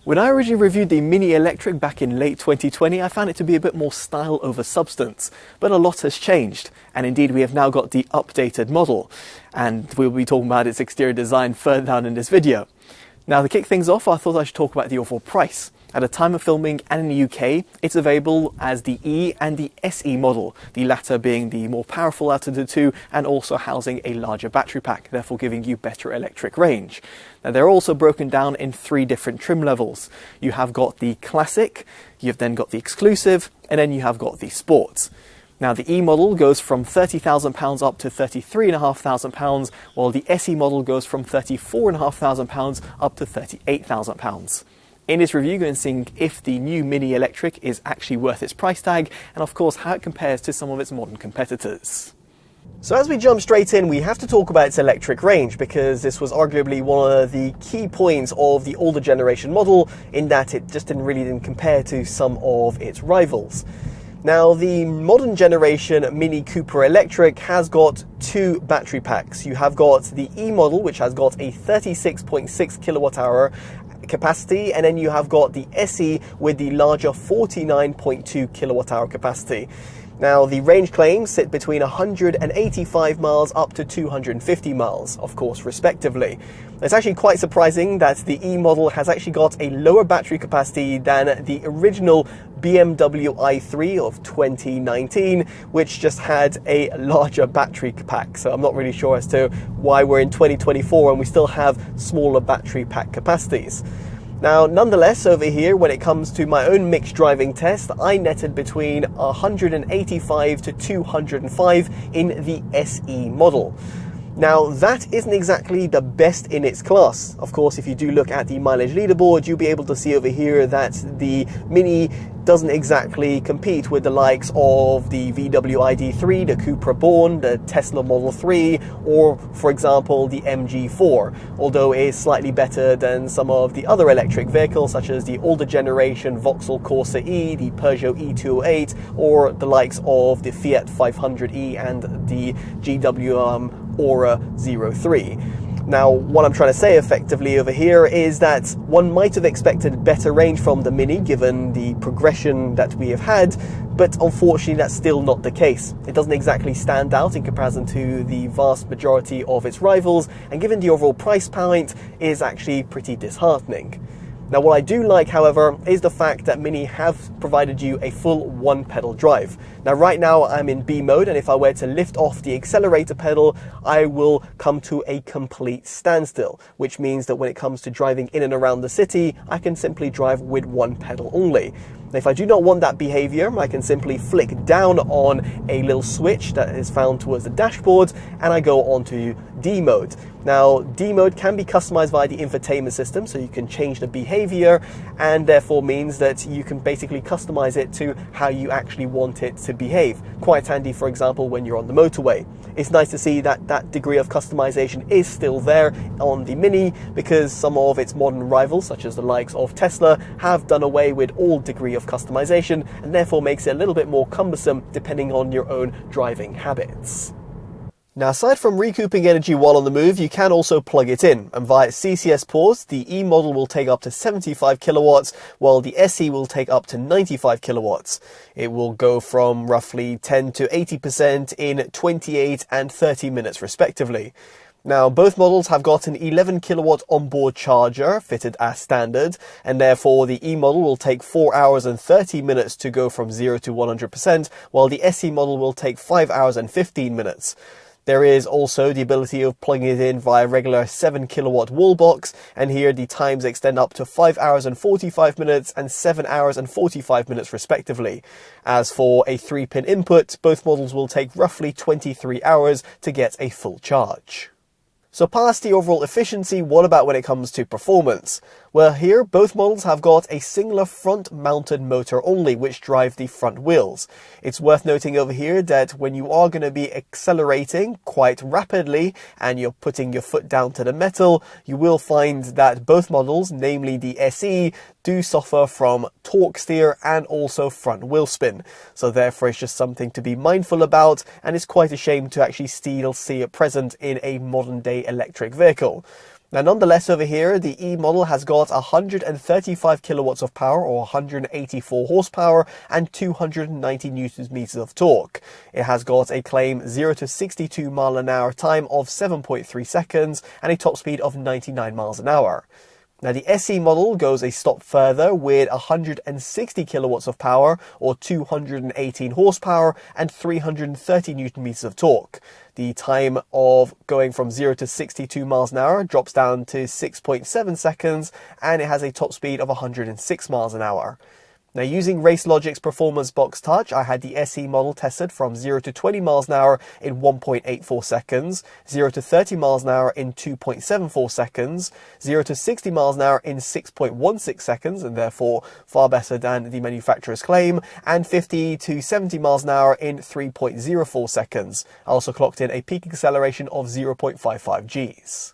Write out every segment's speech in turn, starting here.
When I originally reviewed the Mini Electric back in late 2020, I found it to be a bit more style over substance, but a lot has changed, and indeed we have now got the updated model, and we'll be talking about its exterior design further down in this video. Now, to kick things off, I thought I should talk about the overall price. At the time of filming and in the UK, it's available as the E and the SE model, the latter being the more powerful out of the two and also housing a larger battery pack, therefore giving you better electric range. Now, they're also broken down in 3 different trim levels. You have got the Classic, you've then got the Exclusive, and then you have got the Sport. Now, the E model goes from £30,000 up to £33,500, while the SE model goes from £34,500 up to £38,000. In this review, we're going to see if the new Mini Electric is actually worth its price tag, and of course how it compares to some of its modern competitors. So as we jump straight in, we have to talk about its electric range, because this was arguably one of the key points of the older generation model, in that it just didn't compare to some of its rivals. Now, the modern generation Mini Cooper Electric has got 2 battery packs. You have got the E model, which has got a 36.6 kilowatt hour capacity, and then you have got the SE with the larger 49.2 kilowatt hour capacity. Now, the range claims sit between 185 miles up to 250 miles, of course, respectively. It's actually quite surprising that the E model has actually got a lower battery capacity than the original BMW i3 of 2019, which just had a larger battery pack. So I'm not really sure as to why we're in 2024 and we still have smaller battery pack capacities. Now, nonetheless, over here, when it comes to my own mixed driving test, I netted between 185 to 205 in the SE model. Now, that isn't exactly the best in its class. Of course, if you do look at the mileage leaderboard, you'll be able to see over here that the Mini doesn't exactly compete with the likes of the VW ID3, the Cupra Born, the Tesla Model 3, or, for example, the MG4, although it is slightly better than some of the other electric vehicles, such as the older generation Vauxhall Corsa E, the Peugeot E208, or the likes of the Fiat 500e and the GWM Aura 03. Now, what I'm trying to say effectively over here is that one might have expected better range from the Mini given the progression that we have had, but unfortunately that's still not the case. It doesn't exactly stand out in comparison to the vast majority of its rivals, and given the overall price point, it is actually pretty disheartening. Now, what I do like, however, is the fact that Mini have provided you a full 1-pedal drive. Now, right now I'm in B mode, and if I were to lift off the accelerator pedal, I will come to a complete standstill, which means that when it comes to driving in and around the city, I can simply drive with 1 pedal only. Now, if I do not want that behavior, I can simply flick down on a little switch that is found towards the dashboard, and I go on to D mode. Now, D mode can be customized via the infotainment system, so you can change the behavior, and therefore means that you can basically customize it to how you actually want it to behave. Quite handy, for example, when you're on the motorway. It's nice to see that that degree of customization is still there on the Mini, because some of its modern rivals, such as the likes of Tesla, have done away with all degree of customization, and therefore makes it a little bit more cumbersome depending on your own driving habits. Now, aside from recouping energy while on the move, you can also plug it in, and via CCS ports, the E model will take up to 75 kilowatts, while the SE will take up to 95 kilowatts. It will go from roughly 10 to 80% in 28 and 30 minutes respectively. Now, both models have got an 11 kilowatt onboard charger fitted as standard, and therefore the E model will take 4 hours and 30 minutes to go from 0 to 100%, while the SE model will take 5 hours and 15 minutes. There is also the ability of plugging it in via regular 7 kilowatt wall box, and here the times extend up to 5 hours and 45 minutes and 7 hours and 45 minutes respectively. As for a 3-pin input, both models will take roughly 23 hours to get a full charge. So past the overall efficiency, what about when it comes to performance? Well, here both models have got a singular front mounted motor only, which drive the front wheels. It's worth noting over here that when you are going to be accelerating quite rapidly and you're putting your foot down to the metal, you will find that both models, namely the SE, do suffer from torque steer and also front wheel spin. So therefore it's just something to be mindful about, and it's quite a shame to actually still see it present in a modern day electric vehicle. Now, nonetheless, over here, the E model has got 135 kilowatts of power, or 184 horsepower, and 290 newton meters of torque. It has got a claim 0 to 62 mile an hour time of 7.3 seconds and a top speed of 99 miles an hour. Now, the SE model goes a step further with 160 kilowatts of power, or 218 horsepower, and 330 newton meters of torque. The time of going from 0 to 62 miles an hour drops down to 6.7 seconds, and it has a top speed of 106 miles an hour. Now, using RaceLogic's Performance Box Touch, I had the SE model tested from 0 to 20 miles an hour in 1.84 seconds, 0 to 30 miles an hour in 2.74 seconds, 0 to 60 miles an hour in 6.16 seconds, and therefore far better than the manufacturer's claim, and 50 to 70 miles an hour in 3.04 seconds. I also clocked in a peak acceleration of 0.55 Gs.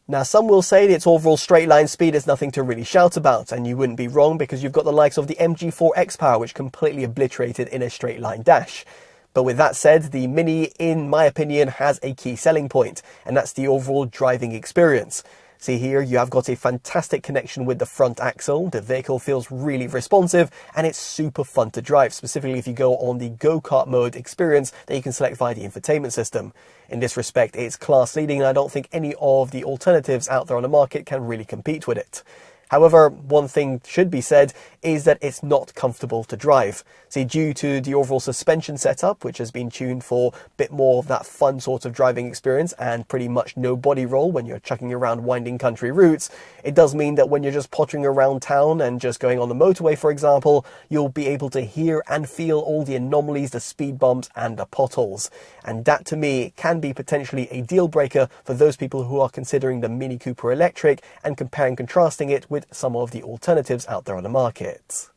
Now, some will say that its overall straight line speed is nothing to really shout about, and you wouldn't be wrong because you've got the likes of the MG4 X-Power, which completely obliterated in a straight line dash. But with that said, the Mini, in my opinion, has a key selling point, and that's the overall driving experience. See here, you have got a fantastic connection with the front axle. The vehicle feels really responsive and it's super fun to drive, specifically if you go on the go-kart mode experience that you can select via the infotainment system. In this respect, it's class leading, and I don't think any of the alternatives out there on the market can really compete with it. However, one thing should be said is that it's not comfortable to drive. See, due to the overall suspension setup, which has been tuned for a bit more of that fun sort of driving experience and pretty much no body roll when you're chucking around winding country routes, it does mean that when you're just pottering around town and just going on the motorway, for example, you'll be able to hear and feel all the anomalies, the speed bumps and the potholes. And that, to me, can be potentially a deal breaker for those people who are considering the Mini Cooper electric and comparing and contrasting it with some of the alternatives out there on the market.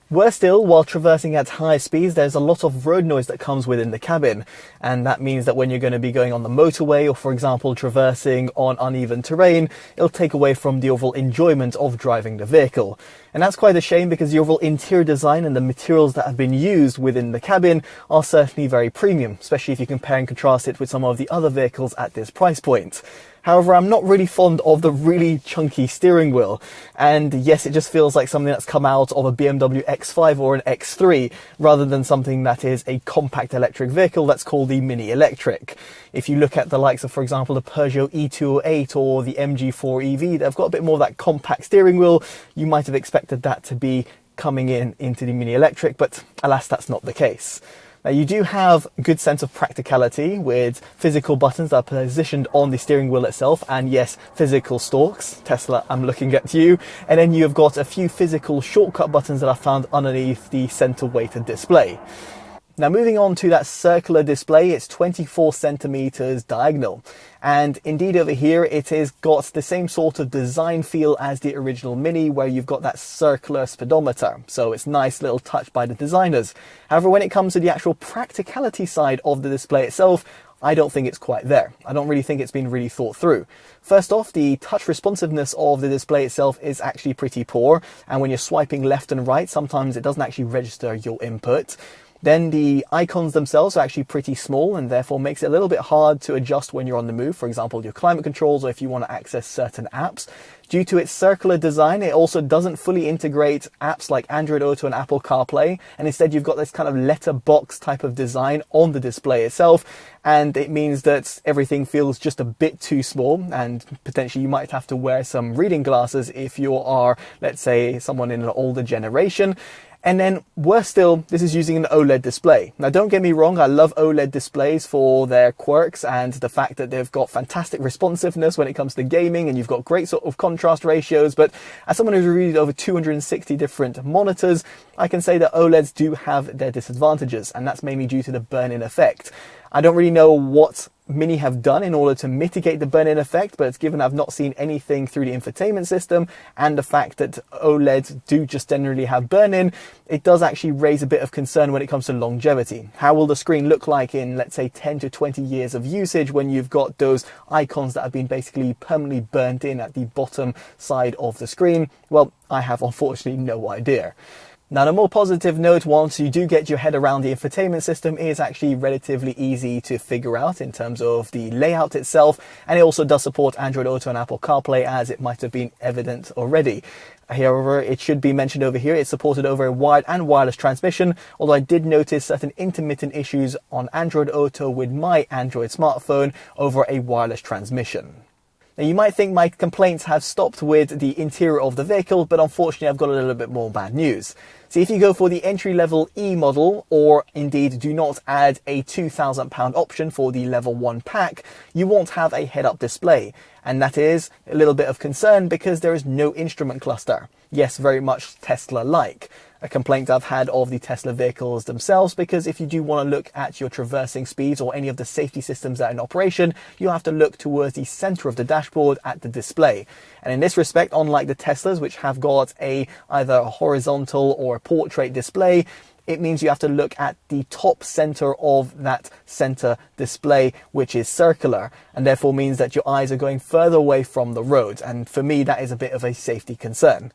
Worse still, while traversing at high speeds, there's a lot of road noise that comes within the cabin. And that means that when you're going to be going on the motorway, or for example, traversing on uneven terrain, it'll take away from the overall enjoyment of driving the vehicle. And that's quite a shame, because the overall interior design and the materials that have been used within the cabin are certainly very premium, especially if you compare and contrast it with some of the other vehicles at this price point. However, I'm not really fond of the really chunky steering wheel. And yes, it just feels like something that's come out of a BMW X5 or an X3, rather than something that is a compact electric vehicle that's called the Mini Electric. If you look at the likes of, for example, the Peugeot E208 or the MG4 EV, they've got a bit more of that compact steering wheel. You might have expected that to be coming into the Mini Electric, but alas, that's not the case. Now, you do have a good sense of practicality with physical buttons that are positioned on the steering wheel itself, and yes, physical stalks. Tesla, I'm looking at you. And then you've got a few physical shortcut buttons that are found underneath the center weighted display. Now, moving on to that circular display, it's 24 centimeters diagonal. And indeed over here, it has got the same sort of design feel as the original Mini, where you've got that circular speedometer. So it's a nice little touch by the designers. However, when it comes to the actual practicality side of the display itself, I don't think it's quite there. I don't really think it's been really thought through. First off, the touch responsiveness of the display itself is actually pretty poor. And when you're swiping left and right, sometimes it doesn't actually register your input. Then the icons themselves are actually pretty small, and therefore makes it a little bit hard to adjust when you're on the move. For example, your climate controls, or if you want to access certain apps. Due to its circular design, it also doesn't fully integrate apps like Android Auto and Apple CarPlay, and instead you've got this kind of letterbox type of design on the display itself, and it means that everything feels just a bit too small, and potentially you might have to wear some reading glasses if you are, let's say, someone in an older generation. And then worse still, this is using an OLED display. Now, don't get me wrong, I love OLED displays for their quirks and the fact that they've got fantastic responsiveness when it comes to gaming, and you've got great sort of contrast ratios. But as someone who's reviewed over 260 different monitors, I can say that OLEDs do have their disadvantages, and that's mainly due to the burn-in effect. I don't really know what Mini have done in order to mitigate the burn-in effect, but given I've not seen anything through the infotainment system and the fact that OLEDs do just generally have burn-in, it does actually raise a bit of concern when it comes to longevity. How will the screen look like in, let's say, 10 to 20 years of usage when you've got those icons that have been basically permanently burnt in at the bottom side of the screen? Well, I have unfortunately no idea. Now, on a more positive note, once you do get your head around the infotainment system, it is actually relatively easy to figure out in terms of the layout itself, and it also does support Android Auto and Apple CarPlay, as it might have been evident already. However, it should be mentioned over here, it's supported over a wired and wireless transmission, although I did notice certain intermittent issues on Android Auto with my Android smartphone over a wireless transmission. Now, you might think my complaints have stopped with the interior of the vehicle, but unfortunately I've got a little bit more bad news. See, if you go for the entry-level E model, or indeed do not add a £2,000 option for the level 1 pack, you won't have a head-up display. And that is a little bit of concern because there is no instrument cluster. Yes, very much Tesla-like. A complaint I've had of the Tesla vehicles themselves, because if you do want to look at your traversing speeds or any of the safety systems that are in operation, you have to look towards the center of the dashboard at the display. And in this respect, unlike the Teslas, which have got either a horizontal or a portrait display, it means you have to look at the top center of that center display, which is circular, and therefore means that your eyes are going further away from the road. And for me, that is a bit of a safety concern.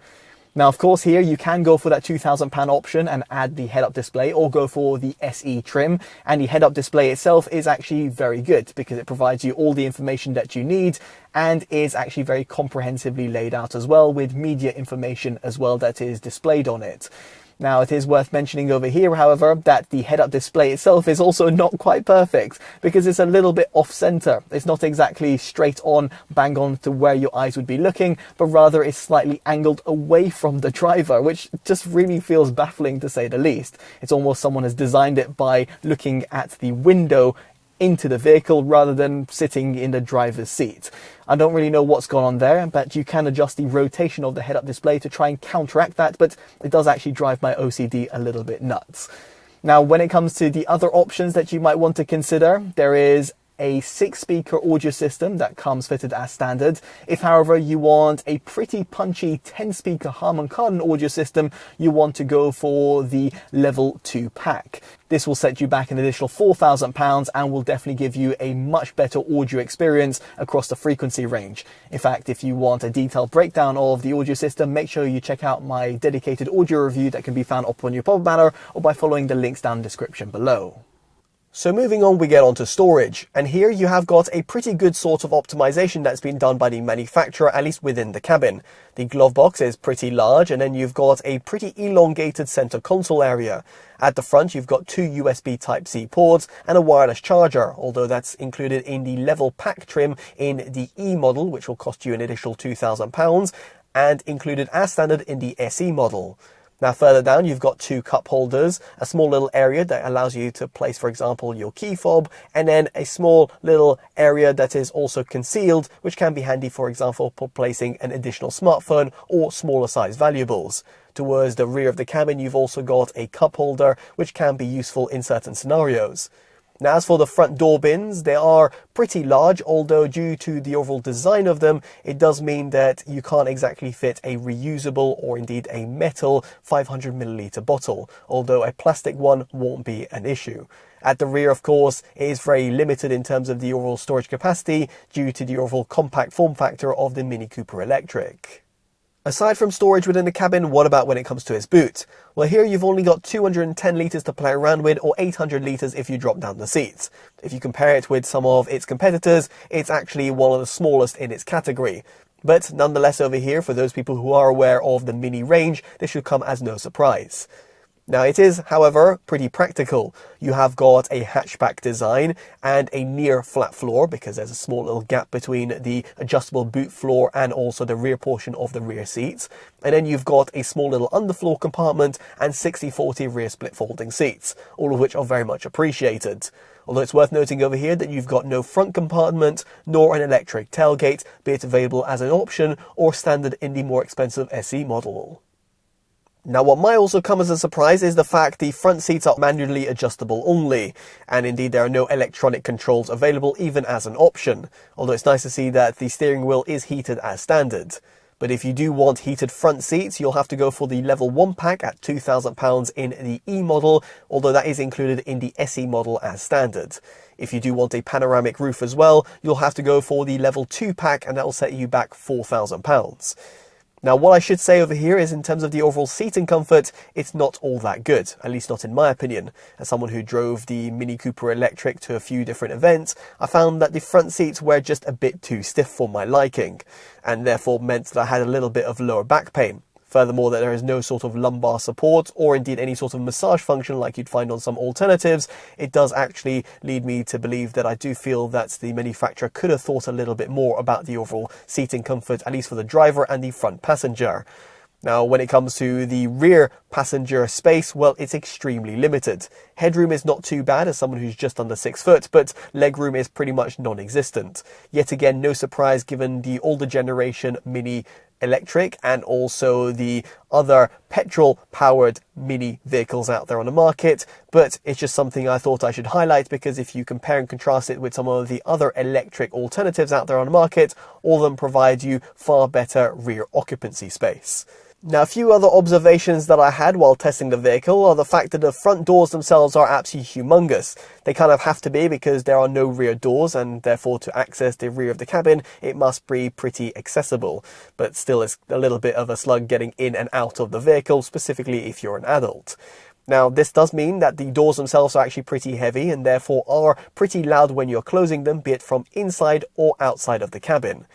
Now, of course, here you can go for that £2,000 option and add the head-up display, or go for the SE trim. And the head-up display itself is actually very good because it provides you all the information that you need and is actually very comprehensively laid out as well, with media information as well that is displayed on it. Now, it is worth mentioning over here, however, that the head-up display itself is also not quite perfect because it's a little bit off-center. It's not exactly straight on, bang on to where your eyes would be looking, but rather it's slightly angled away from the driver, which just really feels baffling to say the least. It's almost someone has designed it by looking at the window into the vehicle rather than sitting in the driver's seat. I don't really know what's gone on there, but you can adjust the rotation of the head-up display to try and counteract that, but it does actually drive my OCD a little bit nuts. Now, when it comes to the other options that you might want to consider, there is a 6-speaker audio system that comes fitted as standard. If, however, you want a pretty punchy 10-speaker Harman Kardon audio system, you want to go for the level 2 pack. This will set you back an additional £4,000 and will definitely give you a much better audio experience across the frequency range. In fact, if you want a detailed breakdown of the audio system, make sure you check out my dedicated audio review that can be found up on your pop banner or by following the links down in the description below. So moving on, we get onto storage, and here you have got a pretty good sort of optimization that's been done by the manufacturer, at least within the cabin. The glove box is pretty large, and then you've got a pretty elongated center console area. At the front, you've got 2 USB Type-C ports and a wireless charger, although that's included in the level pack trim in the E model, which will cost you an additional £2,000, and included as standard in the SE model. Now, further down, you've got 2 cup holders, a small little area that allows you to place, for example, your key fob, and then a small little area that is also concealed, which can be handy, for example, for placing an additional smartphone or smaller size valuables. Towards the rear of the cabin, you've also got a cup holder, which can be useful in certain scenarios. Now, as for the front door bins, they are pretty large, although due to the overall design of them, it does mean that you can't exactly fit a reusable or indeed a metal 500ml bottle, although a plastic one won't be an issue. At the rear, of course, it is very limited in terms of the overall storage capacity due to the overall compact form factor of the Mini Cooper Electric. Aside from storage within the cabin, what about when it comes to its boot? Well, here you've only got 210 litres to play around with, or 800 litres if you drop down the seats. If you compare it with some of its competitors, it's actually one of the smallest in its category. But nonetheless, over here, for those people who are aware of the Mini range, this should come as no surprise. Now, it is, however, pretty practical. You have got a hatchback design and a near flat floor because there's a small little gap between the adjustable boot floor and also the rear portion of the rear seats. And then you've got a small little underfloor compartment and 60/40 rear split folding seats, all of which are very much appreciated. Although it's worth noting over here that you've got no front compartment nor an electric tailgate, be it available as an option or standard in the more expensive SE model. Now, what might also come as a surprise is the fact the front seats are manually adjustable only, and indeed there are no electronic controls available even as an option, although it's nice to see that the steering wheel is heated as standard. But if you do want heated front seats, you'll have to go for the level 1 pack at £2,000 in the E model, although that is included in the SE model as standard. If you do want a panoramic roof as well, you'll have to go for the level 2 pack, and that will set you back £4,000. Now, what I should say over here is in terms of the overall seating comfort, it's not all that good, at least not in my opinion. As someone who drove the Mini Cooper Electric to a few different events, I found that the front seats were just a bit too stiff for my liking, and therefore meant that I had a little bit of lower back pain. Furthermore, that there is no sort of lumbar support or indeed any sort of massage function like you'd find on some alternatives. It does actually lead me to believe that I do feel that the manufacturer could have thought a little bit more about the overall seating comfort, at least for the driver and the front passenger. Now, when it comes to the rear passenger space, well, it's extremely limited. Headroom is not too bad as someone who's just under 6 foot, but legroom is pretty much non-existent. Yet again, no surprise given the older generation Mini Electric and also the other petrol-powered mini vehicles out there on the market, but it's just something I thought I should highlight because if you compare and contrast it with some of the other electric alternatives out there on the market, all of them provide you far better rear occupancy space. Now, a few other observations that I had while testing the vehicle are the fact that the front doors themselves are absolutely humongous. They kind of have to be because there are no rear doors and therefore to access the rear of the cabin, it must be pretty accessible. But still, it's a little bit of a slug getting in and out of the vehicle, specifically if you're an adult. Now, this does mean that the doors themselves are actually pretty heavy and therefore are pretty loud when you're closing them, be it from inside or outside of the cabin.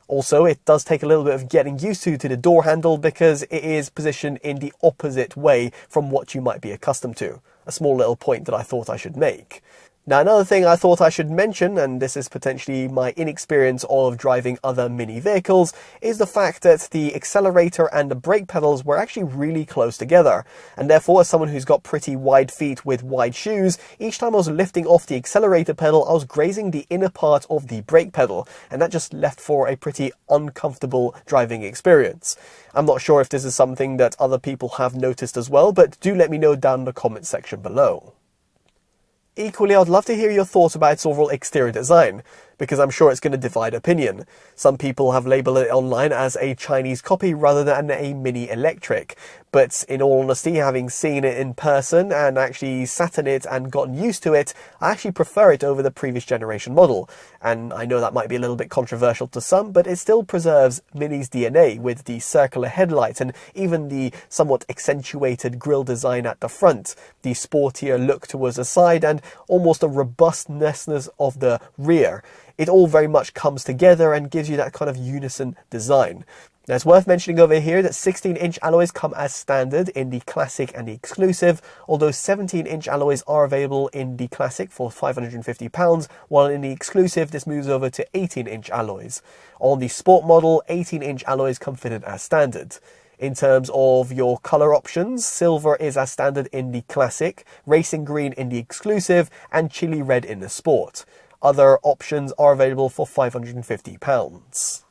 Also, it does take a little bit of getting used to the door handle because it is positioned in the opposite way from what you might be accustomed to. A small little point that I thought I should make. Now, another thing I thought I should mention, and this is potentially my inexperience of driving other mini vehicles, is the fact that the accelerator and the brake pedals were actually really close together. And therefore, as someone who's got pretty wide feet with wide shoes, each time I was lifting off the accelerator pedal, I was grazing the inner part of the brake pedal. And that just left for a pretty uncomfortable driving experience. I'm not sure if this is something that other people have noticed as well, but do let me know down in the comment section below. Equally, I'd love to hear your thoughts about its overall exterior design, because I'm sure it's going to divide opinion. Some people have labelled it online as a Chinese copy rather than a Mini Electric. But in all honesty, having seen it in person and actually sat in it and gotten used to it, I actually prefer it over the previous generation model. And I know that might be a little bit controversial to some, but it still preserves Mini's DNA with the circular headlight and even the somewhat accentuated grille design at the front, the sportier look towards the side and almost a robustness of the rear. It all very much comes together and gives you that kind of unison design. Now, it's worth mentioning over here that 16-inch alloys come as standard in the Classic and the Exclusive, although 17-inch alloys are available in the Classic for £550, while in the Exclusive this moves over to 18-inch alloys. On the Sport model, 18-inch alloys come fitted as standard. In terms of your colour options, silver is as standard in the Classic, racing green in the Exclusive, and chili red in the Sport. Other options are available for £550.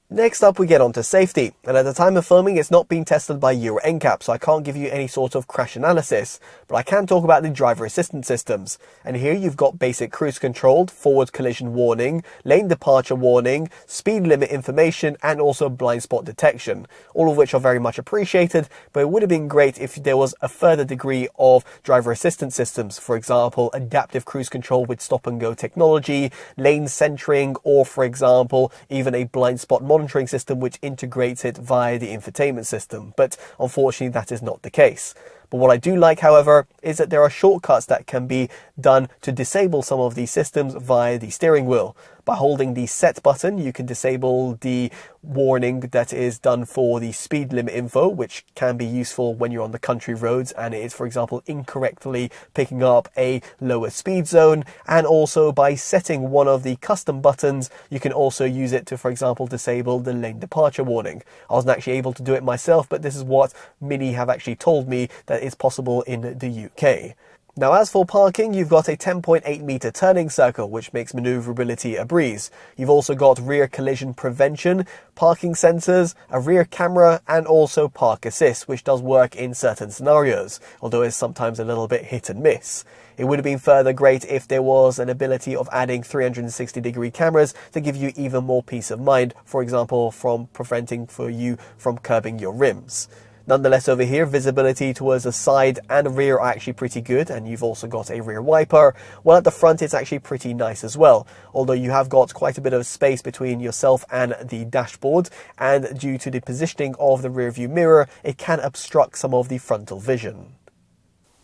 Next up, we get on to safety, and at the time of filming it's not been tested by Euro NCAP, so I can't give you any sort of crash analysis, but I can talk about the driver assistance systems. And here you've got basic cruise control, forward collision warning, lane departure warning, speed limit information, and also blind spot detection, all of which are very much appreciated, but it would have been great if there was a further degree of driver assistance systems, for example, adaptive cruise control with stop and go technology, lane centering, or for example, even a blind spot monitoring system which integrates it via the infotainment system, but unfortunately that is not the case. But what I do like, however, is that there are shortcuts that can be done to disable some of these systems via the steering wheel. By holding the set button, you can disable the warning that is done for the speed limit info, which can be useful when you're on the country roads and it is, for example, incorrectly picking up a lower speed zone. And also by setting one of the custom buttons, you can also use it to, for example, disable the lane departure warning. I wasn't actually able to do it myself, but this is what Mini have actually told me that is possible in the UK. Now, as for parking, you've got a 10.8 meter turning circle, which makes maneuverability a breeze. You've also got rear collision prevention, parking sensors, a rear camera, and also park assist, which does work in certain scenarios, although it's sometimes a little bit hit and miss. It would have been further great if there was an ability of adding 360-degree cameras to give you even more peace of mind, for example, from preventing for you from curbing your rims. Nonetheless, over here, visibility towards the side and rear are actually pretty good, and you've also got a rear wiper, while at the front it's actually pretty nice as well, although you have got quite a bit of space between yourself and the dashboard, and due to the positioning of the rear view mirror, it can obstruct some of the frontal vision.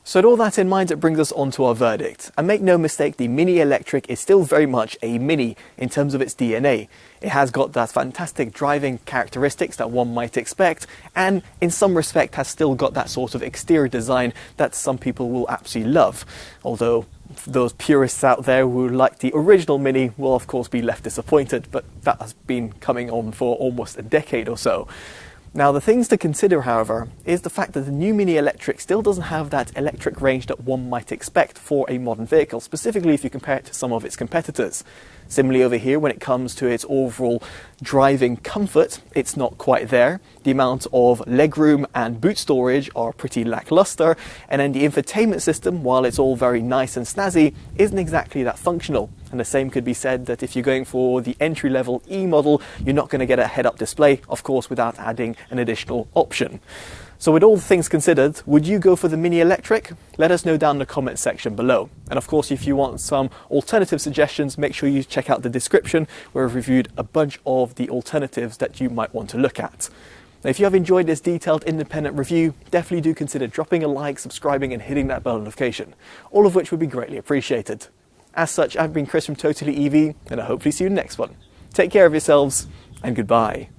So with all that in mind, it brings us on to our verdict. And make no mistake, the Mini Electric is still very much a Mini in terms of its DNA. It has got that fantastic driving characteristics that one might expect, and in some respect has still got that sort of exterior design that some people will absolutely love. Although those purists out there who like the original Mini will of course be left disappointed, but that has been coming on for almost a decade or so. Now, the things to consider, however, is the fact that the new Mini Electric still doesn't have that electric range that one might expect for a modern vehicle, specifically if you compare it to some of its competitors. Similarly over here, when it comes to its overall driving comfort, it's not quite there. The amount of legroom and boot storage are pretty lackluster, and then the infotainment system, while it's all very nice and snazzy, isn't exactly that functional. And the same could be said that if you're going for the entry-level E model, you're not going to get a head-up display, of course, without adding an additional option. So with all things considered, would you go for the Mini Electric? Let us know down in the comment section below. And of course, if you want some alternative suggestions, make sure you check out the description where I've reviewed a bunch of the alternatives that you might want to look at. Now, if you have enjoyed this detailed independent review, definitely do consider dropping a like, subscribing and hitting that bell notification, all of which would be greatly appreciated. As such, I've been Chris from TotallyEV, and I hopefully see you in the next one. Take care of yourselves, and goodbye.